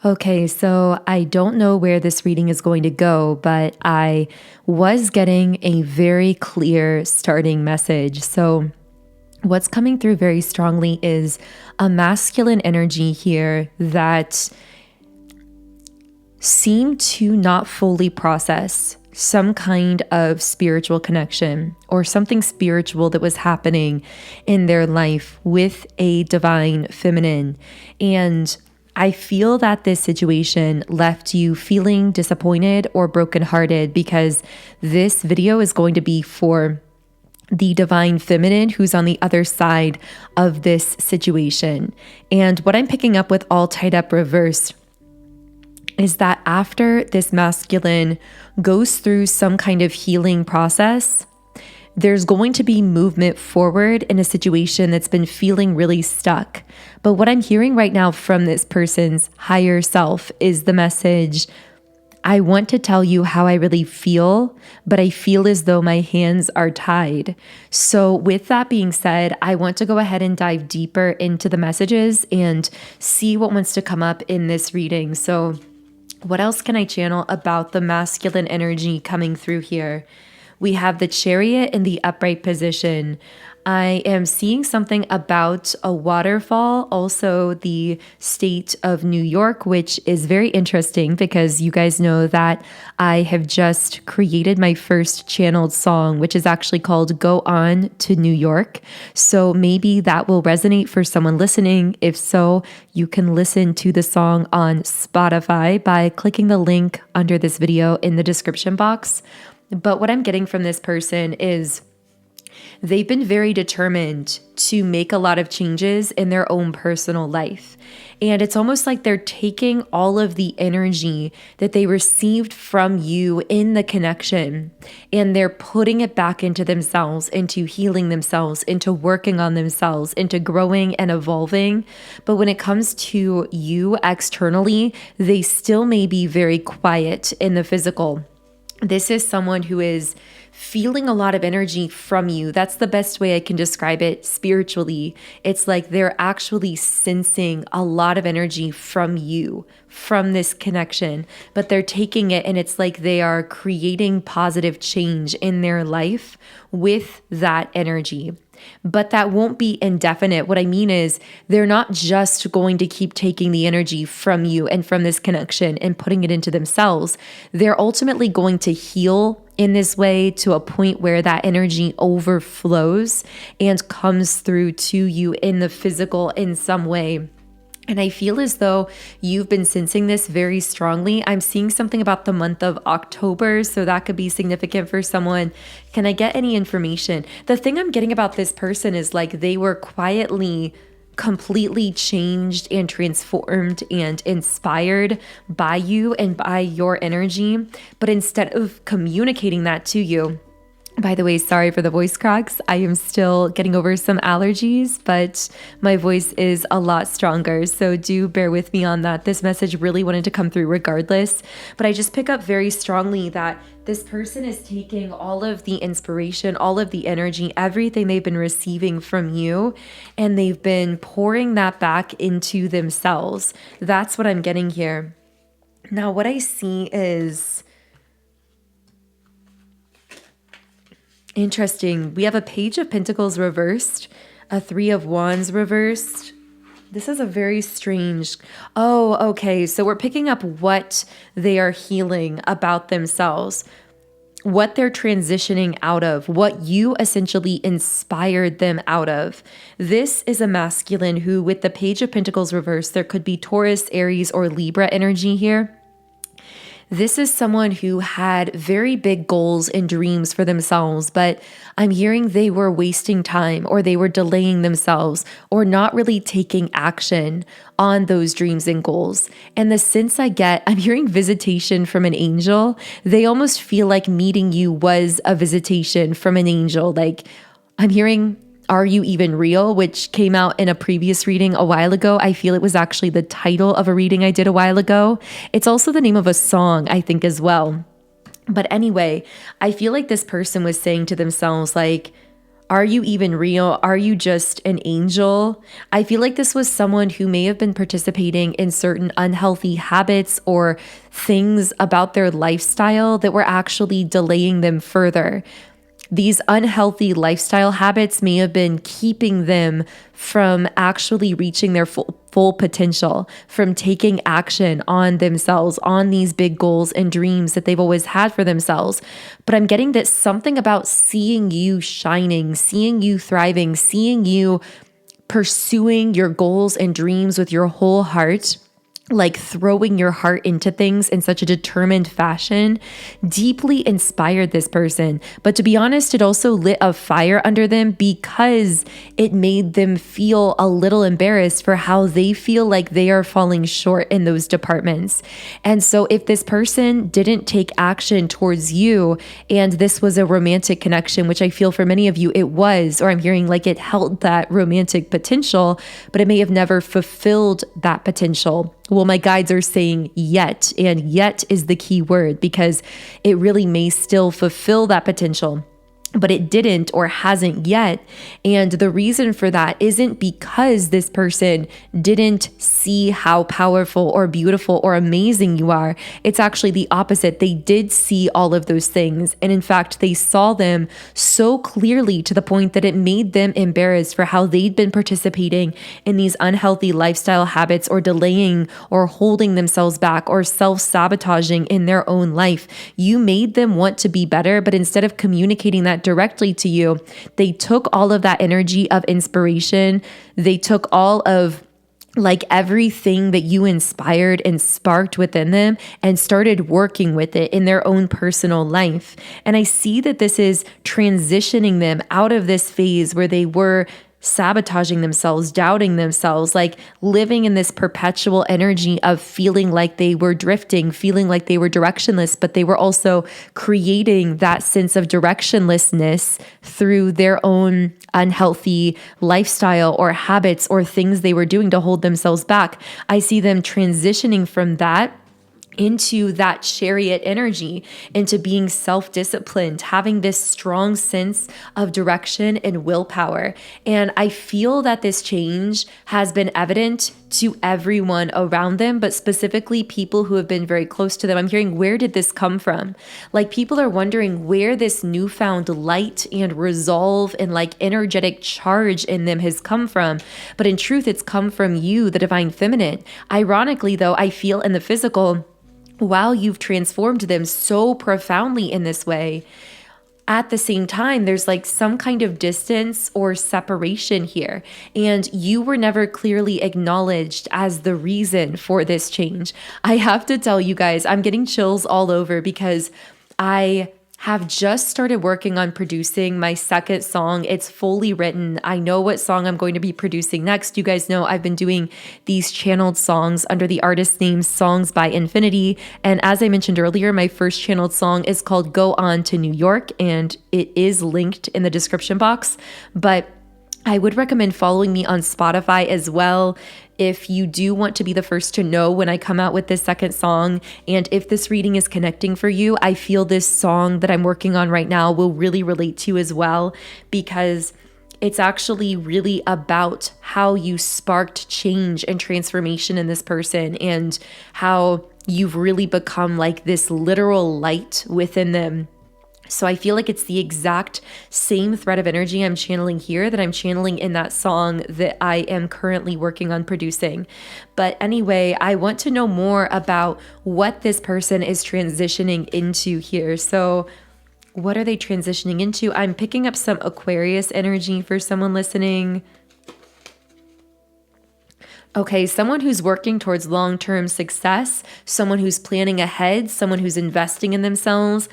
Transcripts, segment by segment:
Okay, so I don't know where this reading is going to go, but I was getting a very clear starting message. So, what's coming through very strongly is a masculine energy here that seemed to not fully process some kind of spiritual connection or something spiritual that was happening in their life with a divine feminine. And I feel that this situation left you feeling disappointed or brokenhearted because this video is going to be for the divine feminine who's on the other side of this situation. And what I'm picking up with all tied up reverse is that after this masculine goes through some kind of healing process, there's going to be movement forward in a situation that's been feeling really stuck. But what I'm hearing right now from this person's higher self is the message, I want to tell you how I really feel, but I feel as though my hands are tied. So with that being said, I want to go ahead and dive deeper into the messages and see what wants to come up in this reading. So what else can I channel about the masculine energy coming through here? We have the Chariot in the upright position. I am seeing something about a waterfall, also the state of New York, which is very interesting because you guys know that I have just created my first channeled song, which is actually called Go On to New York. So maybe that will resonate for someone listening. If so, you can listen to the song on Spotify by clicking the link under this video in the description box. But what I'm getting from this person is they've been very determined to make a lot of changes in their own personal life. And it's almost like they're taking all of the energy that they received from you in the connection, and they're putting it back into themselves, into healing themselves, into working on themselves, into growing and evolving. But when it comes to you externally, they still may be very quiet in the physical. This is someone who is feeling a lot of energy from you. That's the best way I can describe it spiritually. It's like they're actually sensing a lot of energy from you, from this connection, but they're taking it and it's like they are creating positive change in their life with that energy. But that won't be indefinite. What I mean is they're not just going to keep taking the energy from you and from this connection and putting it into themselves. They're ultimately going to heal in this way to a point where that energy overflows and comes through to you in the physical in some way. And I feel as though you've been sensing this very strongly. I'm seeing something about the month of October, so that could be significant for someone. Can I get any information? The thing I'm getting about this person is like they were quietly completely changed and transformed and inspired by you and by your energy. But instead of communicating that to you, by the way, sorry for the voice cracks. I am still getting over some allergies, but my voice is a lot stronger. So do bear with me on that. This message really wanted to come through regardless. But I just pick up very strongly that this person is taking all of the inspiration, all of the energy, everything they've been receiving from you, and they've been pouring that back into themselves. That's what I'm getting here. Now, what I see is interesting. We have a Page of Pentacles reversed, a Three of Wands reversed. This is a very strange. Oh, okay. So we're picking up what they are healing about themselves, what they're transitioning out of, what you essentially inspired them out of. This is a masculine who, with the Page of Pentacles reversed, there could be Taurus, Aries, or Libra energy here. This is someone who had very big goals and dreams for themselves, but I'm hearing they were wasting time or they were delaying themselves or not really taking action on those dreams and goals. And the sense I get, I'm hearing visitation from an angel. They almost feel like meeting you was a visitation from an angel. Like I'm hearing, Are You Even Real?, which came out in a previous reading a while ago. I feel it was actually the title of a reading I did a while ago. It's also the name of a song, I think, as well. But anyway, I feel like this person was saying to themselves, like, Are you even real? Are you just an angel? I feel like this was someone who may have been participating in certain unhealthy habits or things about their lifestyle that were actually delaying them further. These unhealthy lifestyle habits may have been keeping them from actually reaching their full potential, from taking action on themselves, on these big goals and dreams that they've always had for themselves. But I'm getting that something about seeing you shining, seeing you thriving, seeing you pursuing your goals and dreams with your whole heart, like throwing your heart into things in such a determined fashion, deeply inspired this person. But to be honest, it also lit a fire under them because it made them feel a little embarrassed for how they feel like they are falling short in those departments. And so if this person didn't take action towards you, and this was a romantic connection, which I feel for many of you it was, or I'm hearing like it held that romantic potential, but it may have never fulfilled that potential. Well, my guides are saying yet, and yet is the key word because it really may still fulfill that potential, but it didn't or hasn't yet. And the reason for that isn't because this person didn't see how powerful or beautiful or amazing you are. It's actually the opposite. They did see all of those things. And in fact, they saw them so clearly to the point that it made them embarrassed for how they'd been participating in these unhealthy lifestyle habits or delaying or holding themselves back or self-sabotaging in their own life. You made them want to be better, but instead of communicating that directly to you, they took all of that energy of inspiration. They took all of like everything that you inspired and sparked within them and started working with it in their own personal life. And I see that this is transitioning them out of this phase where they were sabotaging themselves, doubting themselves, like living in this perpetual energy of feeling like they were drifting, feeling like they were directionless, but they were also creating that sense of directionlessness through their own unhealthy lifestyle or habits or things they were doing to hold themselves back. I see them transitioning from that into that chariot energy, into being self-disciplined, having this strong sense of direction and willpower. And I feel that this change has been evident to everyone around them, but specifically people who have been very close to them. I'm hearing, where did this come from? Like people are wondering where this newfound light and resolve and like energetic charge in them has come from. But in truth, it's come from you, the divine feminine. Ironically, though, I feel in the physical, while you've transformed them so profoundly in this way, at the same time, there's like some kind of distance or separation here. And you were never clearly acknowledged as the reason for this change. I have to tell you guys, I'm getting chills all over because I have just started working on producing my second song. It's fully written. I know what song I'm going to be producing next. You guys know I've been doing these channeled songs under the artist name Songs by Infinity. And as I mentioned earlier, my first channeled song is called Go On to New York, and it is linked in the description box. But I would recommend following me on Spotify as well if you do want to be the first to know when I come out with this second song. And if this reading is connecting for you, I feel this song that I'm working on right now will really relate to you as well, because it's actually really about how you sparked change and transformation in this person and how you've really become like this literal light within them. So I feel like it's the exact same thread of energy I'm channeling here that I'm channeling in that song that I am currently working on producing. But anyway, I want to know more about what this person is transitioning into here. So what are they transitioning into? I'm picking up some Aquarius energy for someone listening. Okay, someone who's working towards long-term success, someone who's planning ahead, someone who's investing in themselves.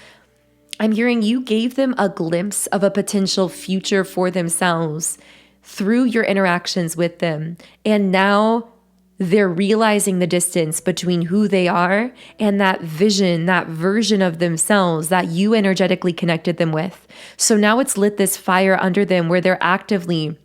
I'm hearing you gave them a glimpse of a potential future for themselves through your interactions with them. And now they're realizing the distance between who they are and that vision, that version of themselves that you energetically connected them with. So now it's lit this fire under them where they're actively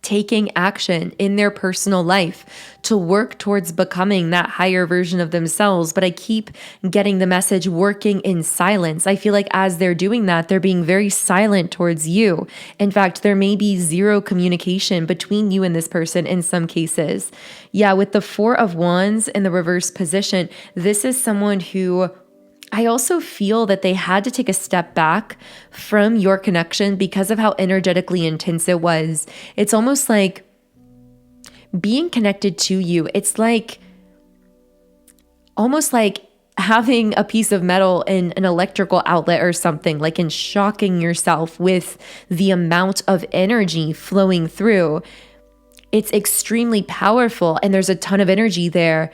taking action in their personal life to work towards becoming that higher version of themselves. But I keep getting the message working in silence. I feel like as they're doing that, they're being very silent towards you. In fact, there may be zero communication between you and this person in some cases. Yeah, with the Four of Wands in the reverse position, this is someone who I also feel that they had to take a step back from your connection because of how energetically intense it was. It's almost like being connected to you. It's like almost like having a piece of metal in an electrical outlet or something, like in shocking yourself with the amount of energy flowing through. It's extremely powerful and there's a ton of energy there.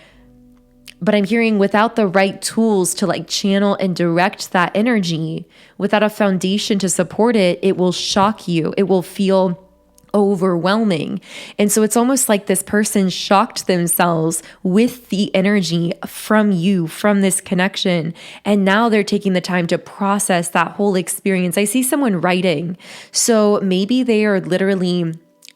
But I'm hearing without the right tools to like channel and direct that energy, without a foundation to support it, it will shock you. It will feel overwhelming. And so it's almost like this person shocked themselves with the energy from you, from this connection. And now they're taking the time to process that whole experience. I see someone writing. So maybe they are literally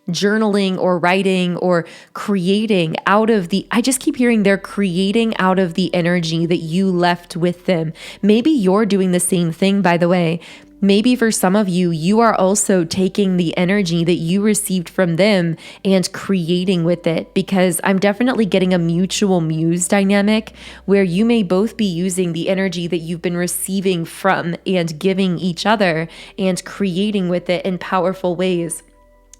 journaling or writing or creating out of I just keep hearing they're creating out of the energy that you left with them. Maybe you're doing the same thing, by the way. Maybe for some of you, you are also taking the energy that you received from them and creating with it, because I'm definitely getting a mutual muse dynamic where you may both be using the energy that you've been receiving from and giving each other and creating with it in powerful ways.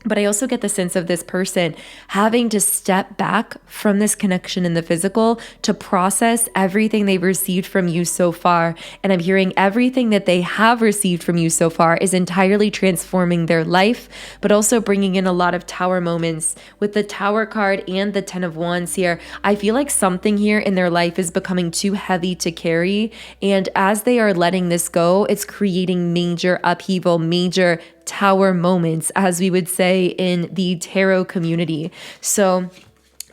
But I also get the sense of this person having to step back from this connection in the physical to process everything they've received from you so far. And I'm hearing everything that they have received from you so far is entirely transforming their life, but also bringing in a lot of Tower moments. With the Tower card and the Ten of Wands here, I feel like something here in their life is becoming too heavy to carry. And as they are letting this go, it's creating major upheaval, major Tower moments, as we would say in the tarot community. So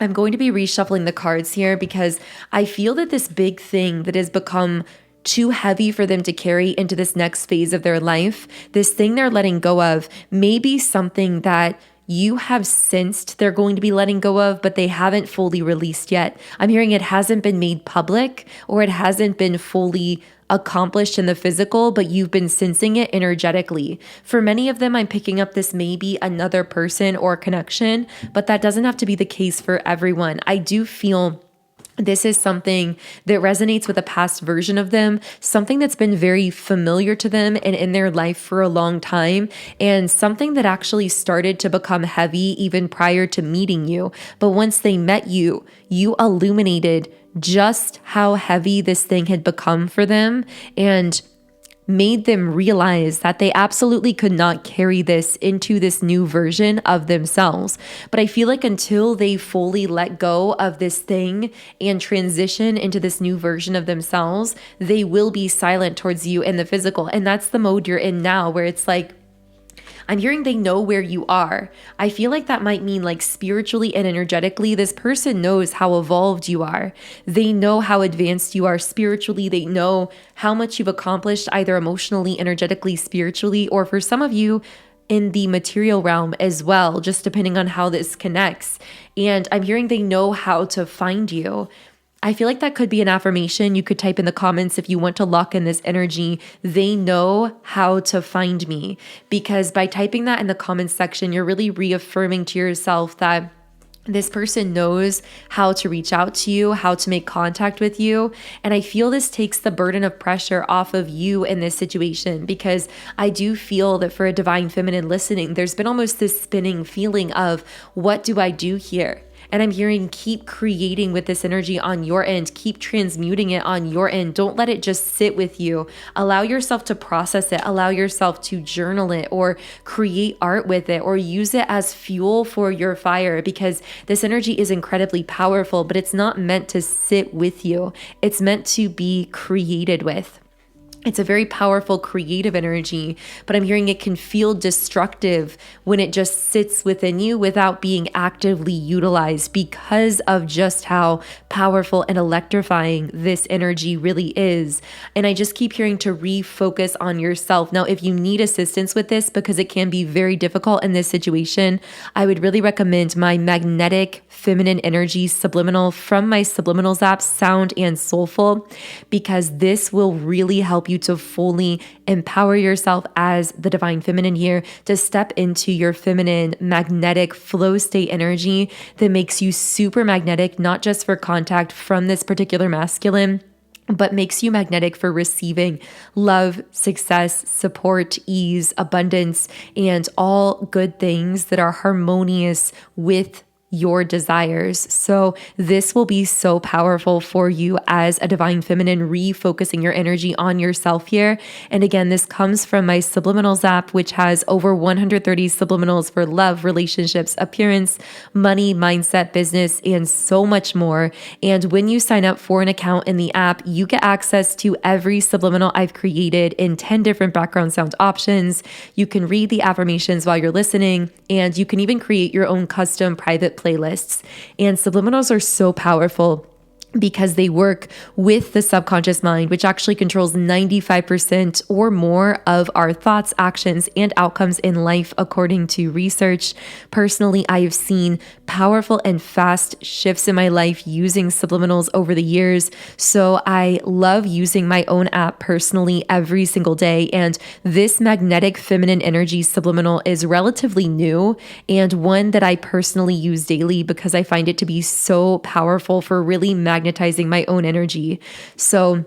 I'm going to be reshuffling the cards here because I feel that this big thing that has become too heavy for them to carry into this next phase of their life, this thing they're letting go of, may be something that you have sensed they're going to be letting go of, but they haven't fully released yet. I'm hearing it hasn't been made public or it hasn't been fully accomplished in the physical, but you've been sensing it energetically. For many of them, I'm picking up this may be another person or connection, but that doesn't have to be the case for everyone. I do feel this is something that resonates with a past version of them, something that's been very familiar to them and in their life for a long time, and something that actually started to become heavy even prior to meeting you. But once they met you, you illuminated just how heavy this thing had become for them and made them realize that they absolutely could not carry this into this new version of themselves. But I feel like until they fully let go of this thing and transition into this new version of themselves, they will be silent towards you in the physical. And that's the mode you're in now, where it's like, I'm hearing they know where you are. I feel like that might mean like spiritually and energetically, this person knows how evolved you are. They know how advanced you are spiritually. They know how much you've accomplished either emotionally, energetically, spiritually, or for some of you in the material realm as well, just depending on how this connects. And I'm hearing they know how to find you. I feel like that could be an affirmation. You could type in the comments if you want to lock in this energy. They know how to find me, because by typing that in the comments section, you're really reaffirming to yourself that this person knows how to reach out to you, how to make contact with you. And I feel this takes the burden of pressure off of you in this situation, because I do feel that for a divine feminine listening, there's been almost this spinning feeling of, what do I do here? And I'm hearing keep creating with this energy on your end. Keep transmuting it on your end. Don't let it just sit with you. Allow yourself to process it. Allow yourself to journal it or create art with it or use it as fuel for your fire, because this energy is incredibly powerful, but it's not meant to sit with you. It's meant to be created with. It's a very powerful creative energy, but I'm hearing it can feel destructive when it just sits within you without being actively utilized because of just how powerful and electrifying this energy really is. And I just keep hearing to refocus on yourself. Now, if you need assistance with this, because it can be very difficult in this situation, I would really recommend my magnetic feminine energy subliminal from my Subliminals app, Sound and Soulful, because this will really help you to fully empower yourself as the divine feminine here, to step into your feminine magnetic flow state energy that makes you super magnetic, not just for contact from this particular masculine, but makes you magnetic for receiving love, success, support, ease, abundance, and all good things that are harmonious with your desires. So this will be so powerful for you as a divine feminine, refocusing your energy on yourself here. And again, this comes from my Subliminals app, which has over 130 subliminals for love, relationships, appearance, money, mindset, business, and so much more. And when you sign up for an account in the app, you get access to every subliminal I've created in 10 different background sound options. You can read the affirmations while you're listening, and you can even create your own custom private playlists. And subliminals are so powerful because they work with the subconscious mind, which actually controls 95% or more of our thoughts, actions, and outcomes in life, according to research. Personally, I have seen powerful and fast shifts in my life using subliminals over the years. So I love using my own app personally every single day. And this magnetic feminine energy subliminal is relatively new and one that I personally use daily because I find it to be so powerful for really magnetizing my own energy. So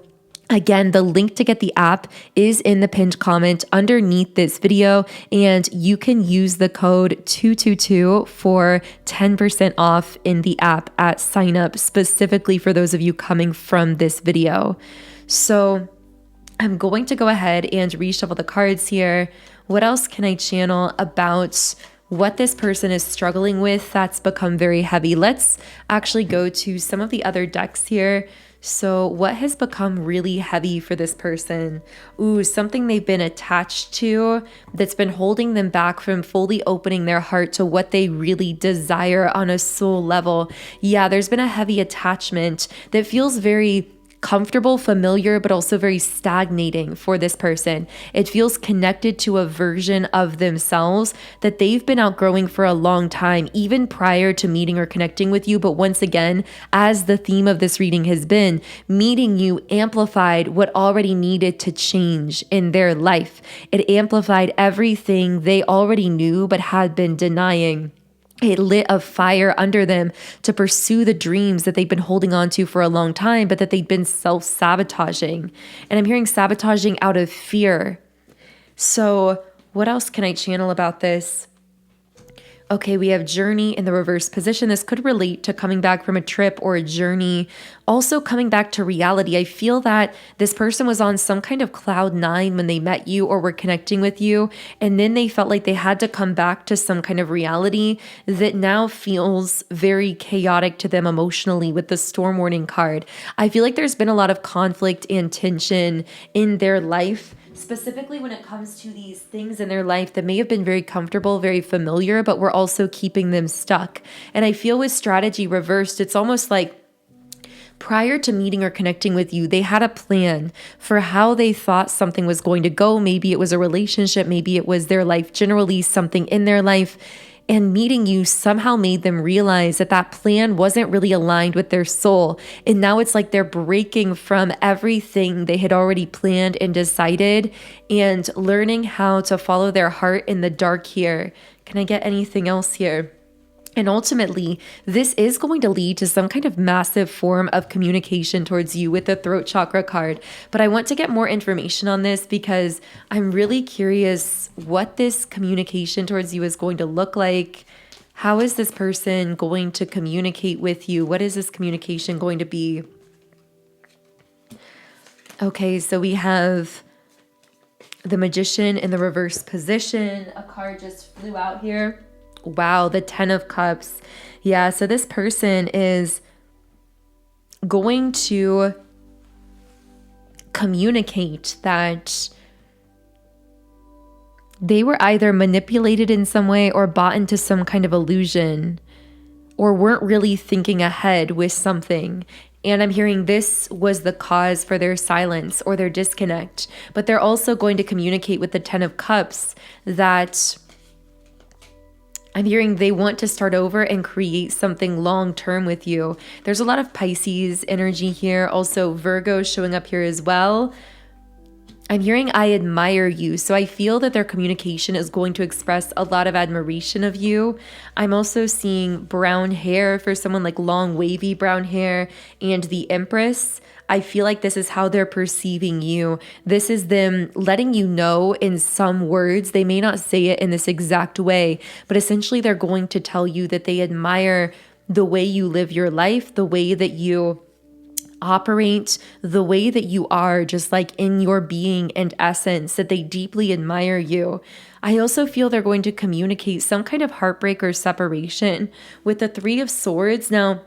again, the link to get the app is in the pinned comment underneath this video, and you can use the code 222 for 10% off in the app at sign up, specifically for those of you coming from this video. So I'm going to go ahead and reshuffle the cards here. What else can I channel about what this person is struggling with that's become very heavy? Let's actually go to some of the other decks here. So what has become really heavy for this person? Ooh, something they've been attached to that's been holding them back from fully opening their heart to what they really desire on a soul level. Yeah, there's been a heavy attachment that feels very comfortable, familiar, but also very stagnating for this person. It feels connected to a version of themselves that they've been outgrowing for a long time, even prior to meeting or connecting with you. But once again, as the theme of this reading has been, meeting you amplified what already needed to change in their life. It amplified everything they already knew but had been denying. It lit a fire under them to pursue the dreams that they've been holding on to for a long time, but that they've been self-sabotaging. And I'm hearing sabotaging out of fear. So what else can I channel about this? Okay, we have journey in the reverse position. This could relate to coming back from a trip or a journey. Also coming back to reality. I feel that this person was on some kind of cloud nine when they met you or were connecting with you. And then they felt like they had to come back to some kind of reality that now feels very chaotic to them emotionally with the storm warning card. I feel like there's been a lot of conflict and tension in their life, specifically when it comes to these things in their life that may have been very comfortable, very familiar, but were also keeping them stuck. And I feel with strategy reversed, it's almost like prior to meeting or connecting with you, they had a plan for how they thought something was going to go. Maybe it was a relationship, maybe it was their life, generally something in their life. And meeting you somehow made them realize that that plan wasn't really aligned with their soul. And now it's like they're breaking from everything they had already planned and decided and learning how to follow their heart in the dark here. Can I get anything else here? And ultimately, this is going to lead to some kind of massive form of communication towards you with the throat chakra card. But I want to get more information on this because I'm really curious what this communication towards you is going to look like. How is this person going to communicate with you? What is this communication going to be? Okay, so we have the Magician in the reverse position. A card just flew out here. Wow, the 10 of Cups. Yeah, so this person is going to communicate that they were either manipulated in some way or bought into some kind of illusion, or weren't really thinking ahead with something. And I'm hearing this was the cause for their silence or their disconnect. But they're also going to communicate with the Ten of Cups that I'm hearing they want to start over and create something long-term with you. There's a lot of Pisces energy here. Also Virgo showing up here as well. I'm hearing I admire you. So I feel that their communication is going to express a lot of admiration of you. I'm also seeing brown hair for someone, like long wavy brown hair, and the Empress. I feel like this is how they're perceiving you. This is them letting you know in some words. They may not say it in this exact way, but essentially they're going to tell you that they admire the way you live your life, the way that you operate, the way that you are, just like in your being and essence, that they deeply admire you. I also feel they're going to communicate some kind of heartbreak or separation with the Three of Swords. Now,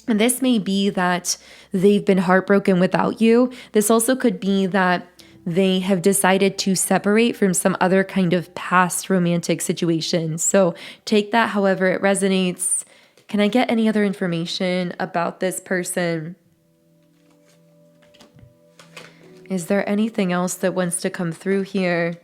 and this may be that they've been heartbroken without you. This also could be that they have decided to separate from some other kind of past romantic situation. So take that however it resonates. Can I get any other information about this person? Is there anything else that wants to come through here?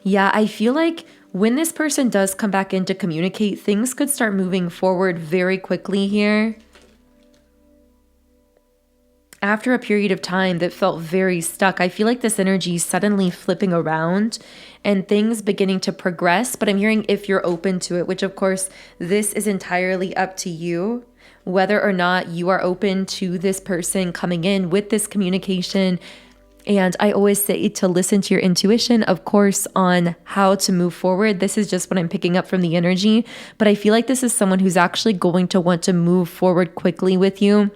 Yeah, I feel like when this person does come back in to communicate, things could start moving forward very quickly here. After a period of time that felt very stuck, I feel like this energy is suddenly flipping around and things beginning to progress. But I'm hearing if you're open to it, which of course, this is entirely up to you. Whether or not you are open to this person coming in with this communication. And I always say to listen to your intuition, of course, on how to move forward. This is just what I'm picking up from the energy. But I feel like this is someone who's actually going to want to move forward quickly with you.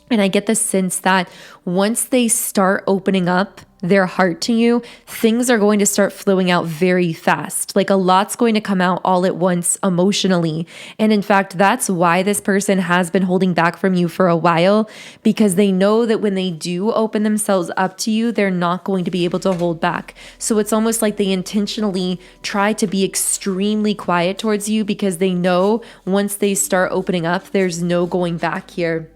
And I get the sense that once they start opening up their heart to you, things are going to start flowing out very fast. Like a lot's going to come out all at once emotionally. And in fact, that's why this person has been holding back from you for a while, because they know that when they do open themselves up to you, they're not going to be able to hold back. So it's almost like they intentionally try to be extremely quiet towards you because they know once they start opening up, there's no going back here.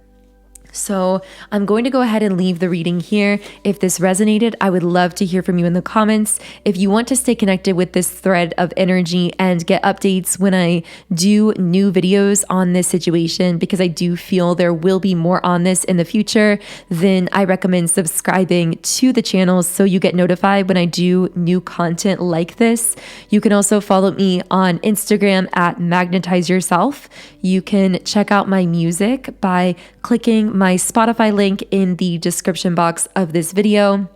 So I'm going to go ahead and leave the reading here. If this resonated, I would love to hear from you in the comments. If you want to stay connected with this thread of energy and get updates when I do new videos on this situation, because I do feel there will be more on this in the future, then I recommend subscribing to the channel so you get notified when I do new content like this. You can also follow me on Instagram at @magnetizeyourself. You can check out my music by clicking my Spotify link in the description box of this video.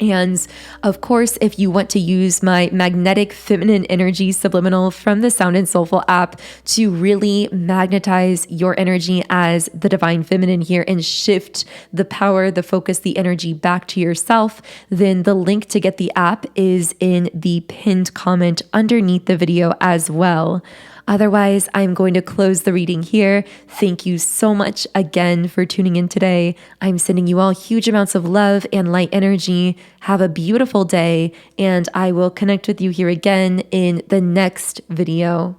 And of course, if you want to use my magnetic feminine energy subliminal from the Sound and Soulful app to really magnetize your energy as the divine feminine here and shift the power, the focus, the energy back to yourself, then the link to get the app is in the pinned comment underneath the video as well. Otherwise, I'm going to close the reading here. Thank you so much again for tuning in today. I'm sending you all huge amounts of love and light energy. Have a beautiful day, and I will connect with you here again in the next video.